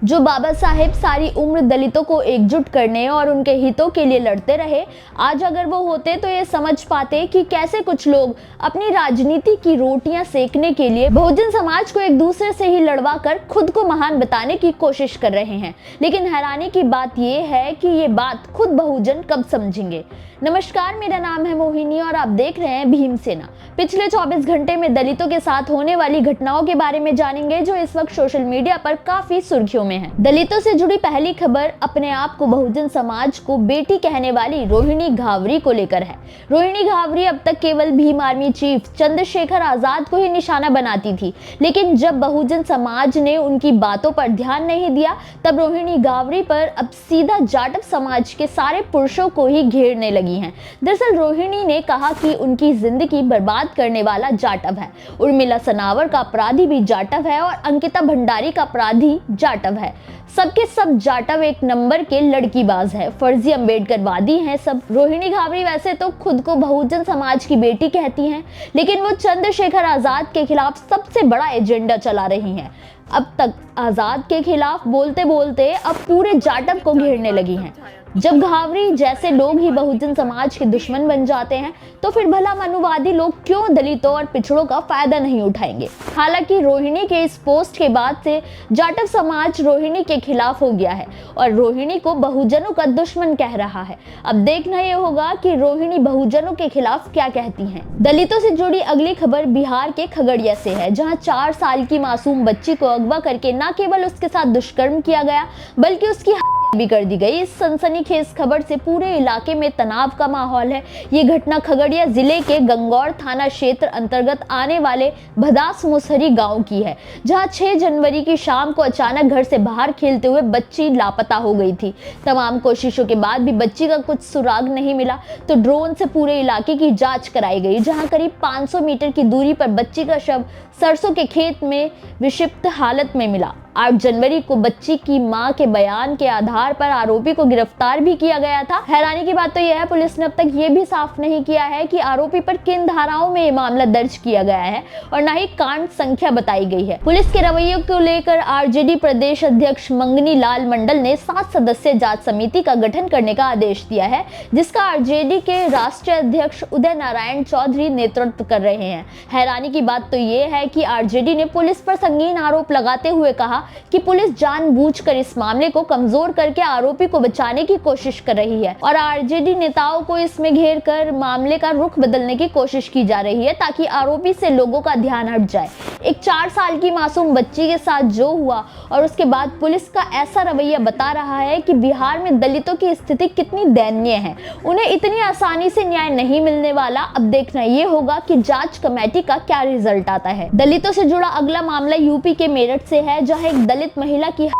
जो बाबा साहेब सारी उम्र दलितों को एकजुट करने और उनके हितों के लिए लड़ते रहे, आज अगर वो होते तो ये समझ पाते कि कैसे कुछ लोग अपनी राजनीति की रोटियां सेकने के लिए बहुजन समाज को एक दूसरे से ही लड़वा कर खुद को महान बताने की कोशिश कर रहे हैं। लेकिन हैरानी की बात ये है कि ये बात खुद बहुजन कब समझेंगे। नमस्कार, मेरा नाम है मोहिनी और आप देख रहे हैं भीमसेना। पिछले 24 घंटे में दलितों के साथ होने वाली घटनाओं के बारे में जानेंगे जो इस वक्त सोशल मीडिया पर काफी सुर्खियों में है। दलितों से जुड़ी पहली खबर अपने आप को बहुजन समाज को बेटी कहने वाली रोहिणी घावरी को लेकर है। रोहिणी घावरी अब तक केवल भीम आर्मी चीफ चंद्रशेखर आजाद को ही निशाना बनाती थी, लेकिन जब बहुजन समाज ने उनकी बातों पर ध्यान नहीं दिया तब रोहिणी घावरी पर अब सीधा जाटव समाज के सारे पुरुषों को ही घेरने लगी हैं। दरअसल रोहिणी ने कहा कि उनकी जिंदगी बर्बाद करने वाला जाटव है, उर्मिला सनावर का अपराधी भी जाटव है और अंकिता भंडारी का अपराधी जाटव है। सबके सब जाटव एक नंबर के लड़कीबाज है, फर्जी अम्बेडकरवादी हैं सब। रोहिणी घावरी वैसे तो खुद को बहुजन समाज की बेटी कहती हैं, लेकिन वो चंद्रशेखर आजाद के खिलाफ सबसे बड़ा एजेंडा चला रही हैं। अब तक आजाद के खिलाफ बोलते बोलते अब पूरे जाटव को घेरने लगी हैं। जब घावरी जैसे लोग ही बहुजन समाज के दुश्मन बन जाते हैं तो फिर भला मनुवादी लोग क्यों दलितों और पिछड़ों का फायदा नहीं उठाएंगे। हालांकि रोहिणी के इस पोस्ट के बाद से जाटव समाज रोहिणी के खिलाफ हो गया है और रोहिणी को बहुजनों का दुश्मन कह रहा है। अब देखना यह होगा कि रोहिणी बहुजनों के खिलाफ क्या कहती हैं। दलितों से जुड़ी अगली खबर बिहार के खगड़िया से है, जहां 4 साल की मासूम बच्ची को अगवा करके न केवल उसके साथ दुष्कर्म किया गया बल्कि उसकी भी कर दी गई। इस सनसनीखेज खबर से पूरे इलाके में तनाव का माहौल है। ये घटना खगड़िया जिले के गंगौर थाना क्षेत्र अंतर्गत आने वाले भदास मुसहरी गांव की है, जहां 6 जनवरी की शाम को अचानक घर से बाहर खेलते हुए बच्ची लापता हो गई थी। तमाम कोशिशों के बाद भी बच्ची का कुछ सुराग नहीं मिला तो ड्रोन से पूरे इलाके की जांच कराई गई, जहां करीब 500 मीटर की दूरी पर बच्ची का शव सरसों के खेत में विक्षिप्त हालत में मिला। 8 जनवरी को बच्ची की मां के बयान के आधार पर आरोपी को गिरफ्तार भी किया गया था। हैरानी की बात तो यह है, पुलिस ने अब तक ये भी साफ नहीं किया है कि आरोपी पर किन धाराओं में ये मामला दर्ज किया गया है और न ही कांड संख्या बताई गई है। पुलिस के रवैये को लेकर आरजेडी प्रदेश अध्यक्ष मंगनी लाल मंडल ने 7 सदस्यीय जांच समिति का गठन करने का आदेश दिया है, जिसका आरजेडी के राष्ट्रीय अध्यक्ष उदय नारायण चौधरी नेतृत्व कर रहे हैं। हैरानी की बात तो ये है कि आरजेडी ने पुलिस पर संगीन आरोप लगाते हुए कहा कि पुलिस जानबूझकर इस मामले को कमजोर करके आरोपी को बचाने की कोशिश कर रही है और आरजेडी नेताओं को इसमें घेर कर मामले का रुख बदलने की कोशिश की जा रही है ताकि आरोपी से लोगों का ध्यान हट जाए। एक 4 साल की मासूम बच्ची के साथ जो हुआ और उसके बाद पुलिस का ऐसा रवैया बता रहा है कि बिहार में दलितों की स्थिति कितनी दयनीय है। उन्हें इतनी आसानी से न्याय नहीं मिलने वाला। अब देखना ये होगा कि जांच कमेटी का क्या रिजल्ट आता है। दलितों से जुड़ा अगला मामला यूपी के मेरठ से है, जहां एक दलित महिला की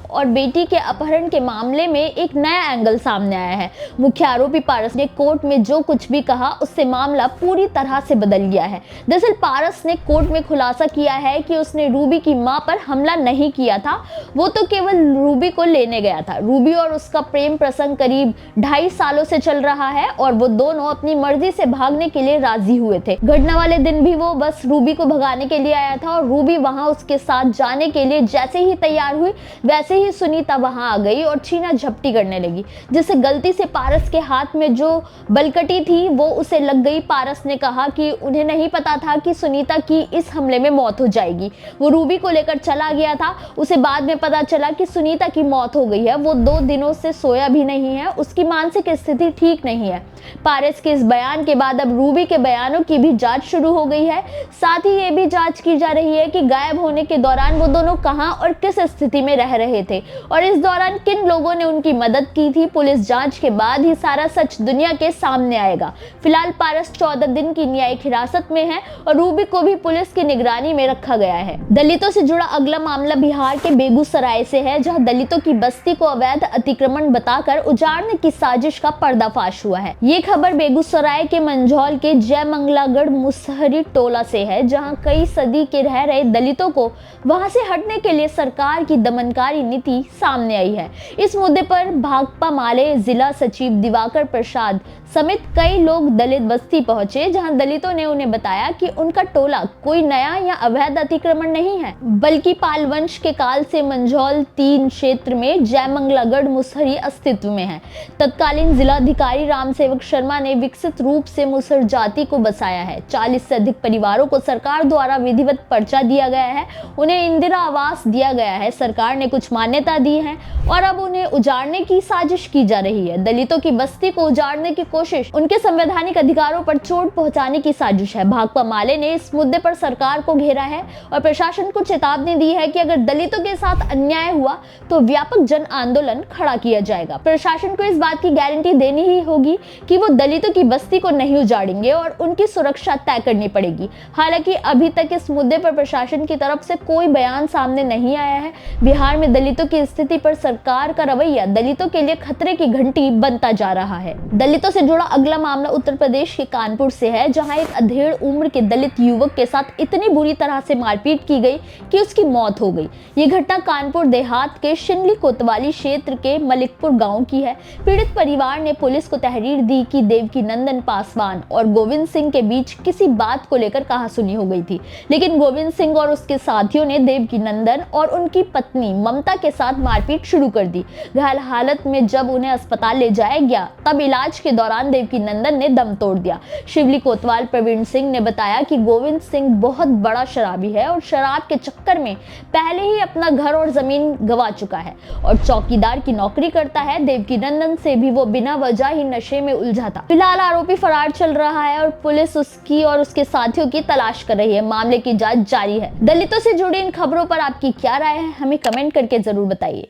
और बेटी के अपहरण के मामले में एक नया एंगल सामने आया है। मुख्य आरोपी पारस ने कोर्ट में जो कुछ भी कहा उससे मामला पूरी तरह से बदल गया है। दरअसल पारस ने कोर्ट में खुलासा किया है कि उसने रूबी की मां पर हमला नहीं किया था, वो तो केवल रूबी को लेने गया था। रूबी और उसका प्रेम प्रसंग करीब 2.5 सालों से चल रहा है और वो दोनों अपनी मर्जी से भागने के लिए राजी हुए थे। घटना वाले दिन भी वो बस रूबी को भगाने के लिए आया था और रूबी वहां उसके साथ जाने के लिए जैसे ही तैयार हुई वैसे ही सुनीता वहां आ गई और छीना झपटी करने लगी, जिससे गलती से पारस के हाथ में जो बलकटी थी वो उसे लग गई। पारस ने कहा कि उन्हें नहीं पता था कि सुनीता की इस हमले में मौत हो जाएगी। वो रूबी को लेकर चला गया था। उसे बाद में पता चला कि सुनीता की मौत हो गई है। वो 2 दिनों से सोया भी नहीं है, उसकी मानसिक स्थिति ठीक नहीं है। पारस के इस बयान के बाद अब रूबी के बयानों की भी जांच शुरू हो गई है। साथ ही ये भी जांच की जा रही है कि गायब होने के दौरान वो दोनों कहां और किस स्थिति में रह रहे थे और इस दौरान किन लोगों ने उनकी मदद की थी। पुलिस जांच के बाद ही सारा सच दुनिया के सामने आएगा। फिलहाल पारस 14 दिन की न्यायिक हिरासत में है और रूबी को भी पुलिस की निगरानी में रखा गया है। दलितों से जुड़ा अगला मामला बिहार के बेगूसराय से है, जहां दलितों की बस्ती को अवैध अतिक्रमण बताकर उजाड़ने की साजिश का पर्दाफाश हुआ है। ये खबर बेगूसराय के मंझौल के जयमंगलागढ़ मुसहरी टोला से है, जहां कई सदी के रह रहे दलितों को वहां से हटने के लिए सरकार की दमनकारी राजनीति सामने आई है। इस मुद्दे पर भाकपा माले जिला सचिव दिवाकर प्रसाद समेत कई लोग दलित बस्ती पहुंचे, जहां दलितों ने उन्हें बताया कि उनका टोला कोई नया या अवैध अतिक्रमण नहीं है, बल्कि पाल वंश के काल से मंझौल 3 क्षेत्र में जयमंगलागढ़ मुसहरी अस्तित्व में है। तत्कालीन जिलाधिकारी रामसेवक शर्मा ने विकसित रूप से मुसहर जाति को बसाया है। 40 से अधिक परिवारों को सरकार द्वारा विधिवत पर्चा दिया गया है, उन्हें इंदिरा आवास दिया गया है, सरकार ने कुछ मान्यता दी है और अब उन्हें उजाड़ने की साजिश की जा रही है। दलितों की बस्ती को उजाड़ने की कोशिश उनके संवैधानिक अधिकारों पर चोट पहुंचाने की साजिश है। भाकपा माले ने इस मुद्दे पर सरकार को घेरा है और प्रशासन को चेतावनी दी है कि अगर दलितों के साथ अन्याय हुआ तो व्यापक जन आंदोलन खड़ा किया जाएगा। प्रशासन को इस बात की गारंटी देनी ही होगी कि वो दलितों की बस्ती को नहीं उजाड़ेंगे और उनकी सुरक्षा तय करनी पड़ेगी। हालांकि अभी तक इस मुद्दे पर प्रशासन की तरफ से कोई बयान सामने नहीं आया है। बिहार में दलितों की स्थिति पर सरकार का रवैया दलितों के लिए खतरे की घंटी बनता जा रहा है। दलितों से जुड़ा अगला मामला उत्तर प्रदेश के कानपुर से है, जहां एक अधेड़ उम्र के दलित युवक के साथ इतनी बुरी तरह से मारपीट की गई कि उसकी मौत हो गई। ये घटना कानपुर देहात के शिंदली कोतवाली क्षेत्र के मलिकपुर गांव की है। पीड़ित परिवार ने पुलिस को तहरीर दी कि देवकी नंदन पासवान और गोविंद सिंह के बीच किसी बात को लेकर कहासुनी हो गई थी, लेकिन गोविंद सिंह और उसके साथियों ने देवकी नंदन और उनकी पत्नी ममता के साथ मारपीट शुरू कर दी। घायल हालत में जब उन्हें अस्पताल ले जाया गया तब इलाज के दौरान देवकी नंदन ने दम तोड़ दिया। शिवली कोतवाल प्रवीण सिंह ने बताया कि गोविंद सिंह बहुत बड़ा शराबी है और शराब के चक्कर में पहले ही अपना घर और जमीन गंवा चुका है और चौकीदार की नौकरी करता है। देवकी नंदन से भी वो बिना वजह ही नशे में उलझा था। फिलहाल आरोपी फरार चल रहा है और पुलिस उसकी और उसके साथियों की तलाश कर रही है। मामले की जांच जारी है। दलितों से जुड़ी इन खबरों पर आपकी क्या राय है, हमें कमेंट करके जरूर बताइए।